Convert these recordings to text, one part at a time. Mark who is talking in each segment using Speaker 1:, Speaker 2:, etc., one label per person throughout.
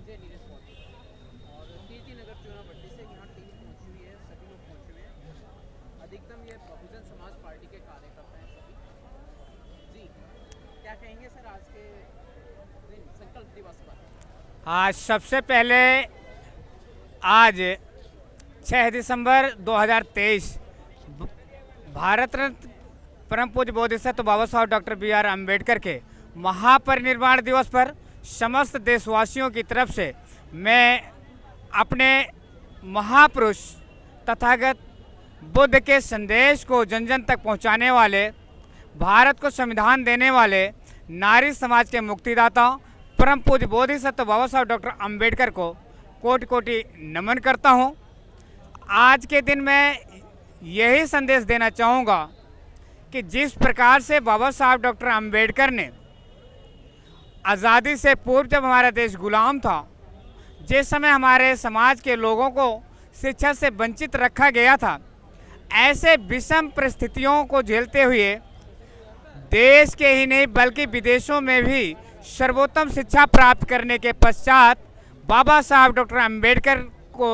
Speaker 1: मुझे नीरज पहुंची और कीर्ति नगर चूनाभट्टी से यहाँ टीम पहुंची हुई है, सभी लोग पहुंचे हुए हैं। अधिकतम ये बहुजन समाज पार्टी के कार्यकर्ता हैं सभी। जी क्या कहेंगे सर आज के दिन संकल्प दिवस पर?
Speaker 2: आज सबसे पहले आज 6 दिसंबर 2023 भारत रत्न परम पूज्य बोधिसत्व बाबा साहब डॉक्टर B.R. अम्बेडकर के महापरिनिर्वाण दिवस पर समस्त देशवासियों की तरफ से मैं अपने महापुरुष तथागत बुद्ध के संदेश को जन जन तक पहुंचाने वाले, भारत को संविधान देने वाले, नारी समाज के मुक्तिदाता परम पूज्य बोधिसत्व बाबा साहब डॉक्टर अम्बेडकर को कोटि कोटि नमन करता हूं। आज के दिन मैं यही संदेश देना चाहूँगा कि जिस प्रकार से बाबा साहब डॉक्टर अम्बेडकर ने आज़ादी से पूर्व जब हमारा देश गुलाम था, जिस समय हमारे समाज के लोगों को शिक्षा से वंचित रखा गया था, ऐसे विषम परिस्थितियों को झेलते हुए देश के ही नहीं बल्कि विदेशों में भी सर्वोत्तम शिक्षा प्राप्त करने के पश्चात बाबा साहब डॉक्टर अम्बेडकर को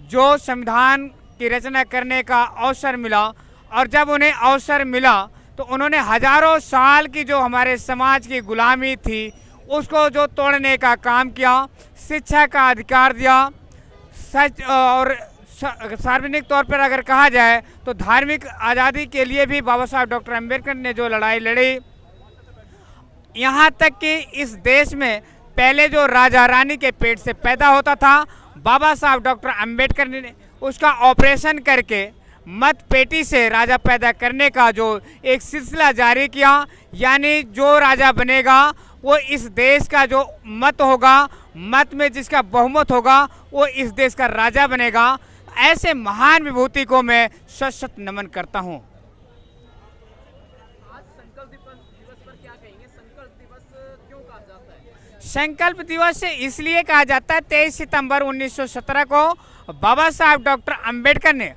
Speaker 2: जो संविधान की रचना करने का अवसर मिला, और जब उन्हें अवसर मिला तो उन्होंने हजारों साल की जो हमारे समाज की गुलामी थी उसको जो तोड़ने का काम किया, शिक्षा का अधिकार दिया। सच और सार्वजनिक तौर पर अगर कहा जाए तो धार्मिक आज़ादी के लिए भी बाबा साहब डॉक्टर अम्बेडकर ने जो लड़ाई लड़ी, यहाँ तक कि इस देश में पहले जो राजा रानी के पेट से पैदा होता था, बाबा साहब डॉक्टर अम्बेडकर ने उसका ऑपरेशन करके मत पेटी से राजा पैदा करने का जो एक सिलसिला जारी किया। यानी जो राजा बनेगा वो इस देश का जो मत होगा, मत में जिसका बहुमत होगा वो इस देश का राजा बनेगा। ऐसे महान विभूति को मैं शत नमन करता हूँ।
Speaker 1: आज संकल्प दिवस पर क्या कहेंगे? संकल्प दिवस क्यों कहा जाता है?
Speaker 2: संकल्प दिवस इसलिए कहा जाता है 23 सितंबर 1917 को बाबा साहब डॉक्टर अम्बेडकर ने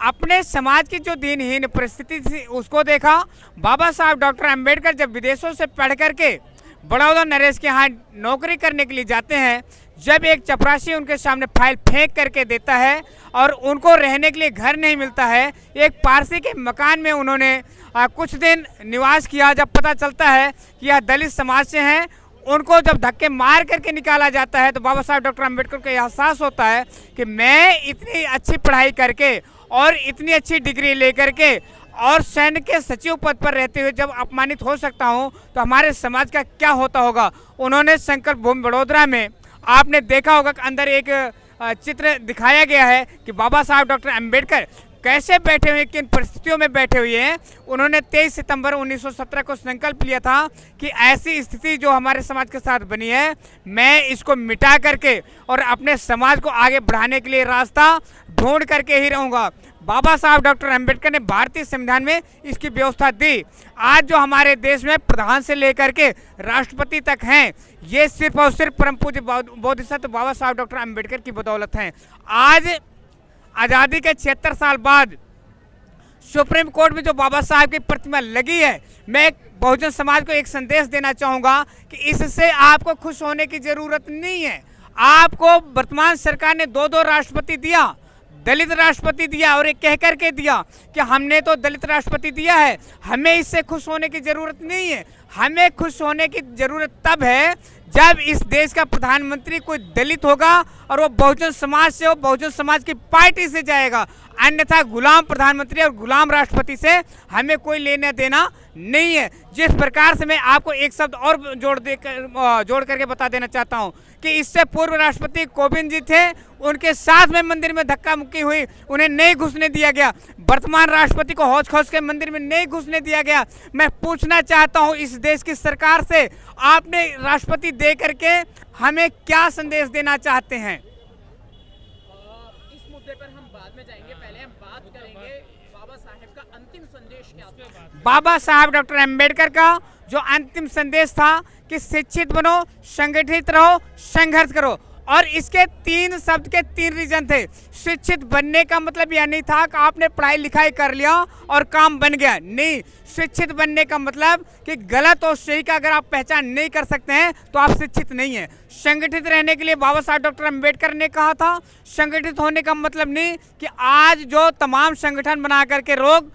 Speaker 2: अपने समाज की जो दीनहीन परिस्थिति थी उसको देखा। बाबा साहब डॉक्टर अम्बेडकर जब विदेशों से पढ़ करके बड़ौदा नरेश के यहाँ नौकरी करने के लिए जाते हैं, जब एक चपरासी उनके सामने फाइल फेंक करके देता है और उनको रहने के लिए घर नहीं मिलता है, एक पारसी के मकान में उन्होंने कुछ दिन निवास किया। जब पता चलता है कि यह दलित समाज से हैं, उनको जब धक्के मार करके निकाला जाता है तो बाबा साहब डॉक्टर अम्बेडकर को एहसास होता है कि मैं इतनी अच्छी पढ़ाई करके और इतनी अच्छी डिग्री लेकर के और सैन्य के सचिव पद पर रहते हुए जब अपमानित हो सकता हूं तो हमारे समाज का क्या होता होगा। उन्होंने संकल्प भूमि बड़ोदरा में आपने देखा होगा कि अंदर एक चित्र दिखाया गया है कि बाबा साहब डॉक्टर अम्बेडकर कैसे बैठे हुए, किन परिस्थितियों में बैठे हुए हैं। उन्होंने 23 सितंबर 1917 को संकल्प लिया था कि ऐसी स्थिति जो हमारे समाज के साथ बनी है, मैं इसको मिटा करके और अपने समाज को आगे बढ़ाने के लिए रास्ता ढूंढ करके ही रहूँगा। बाबा साहब डॉक्टर अम्बेडकर ने भारतीय संविधान में इसकी व्यवस्था दी। आज जो हमारे देश में प्रधान से लेकर के राष्ट्रपति तक हैं, ये सिर्फ और सिर्फ परम पूज्य बोधिसत्व बाबा साहब डॉक्टर अम्बेडकर की बदौलत हैं। आज आज़ादी के 76 साल बाद सुप्रीम कोर्ट में जो बाबा साहब की प्रतिमा लगी है, मैं बहुजन समाज को एक संदेश देना चाहूँगा कि इससे आपको खुश होने की ज़रूरत नहीं है। आपको वर्तमान सरकार ने 2-2 राष्ट्रपति दिया, दलित राष्ट्रपति दिया और एक कह करके दिया कि हमने तो दलित राष्ट्रपति दिया है, हमें इससे खुश होने की ज़रूरत नहीं है। हमें खुश होने की ज़रूरत तब है जब इस देश का प्रधानमंत्री कोई दलित होगा और वो बहुजन समाज से हो, बहुजन समाज की पार्टी से जाएगा। अन्यथा गुलाम प्रधानमंत्री और गुलाम राष्ट्रपति से हमें कोई लेना देना नहीं है। जिस प्रकार से मैं आपको एक शब्द और जोड़ करके बता देना चाहता हूं कि इससे पूर्व राष्ट्रपति कोविंद जी थे, उनके साथ में मंदिर में धक्का मुक्की हुई, उन्हें नहीं घुसने दिया गया। वर्तमान राष्ट्रपति को हौज खौज के मंदिर में नहीं घुसने दिया गया। मैं पूछना चाहता हूं इस देश की सरकार से, आपने राष्ट्रपति दे करके हमें क्या संदेश देना चाहते हैं?
Speaker 1: इस मुद्दे पर हम बाद में जाएंगे, पहले हम बात करेंगे बाबा साहेब का अंतिम संदेश क्या था।
Speaker 2: बाबा साहब डॉक्टर अम्बेडकर का जो अंतिम संदेश था कि शिक्षित बनो, संगठित रहो, संघर्ष करो। और इसके 3 शब्द के 3 रीजन थे। शिक्षित बनने का मतलब यह नहीं था कि आपने पढ़ाई लिखाई कर लिया और काम बन गया, नहीं। शिक्षित बनने का मतलब कि गलत और सही का अगर आप पहचान नहीं कर सकते हैं तो आप शिक्षित नहीं हैं। संगठित रहने के लिए बाबा साहब डॉक्टर अंबेडकर ने कहा था। संगठित होने का मतलब नहीं कि आज जो तमाम संगठन बना करके लोग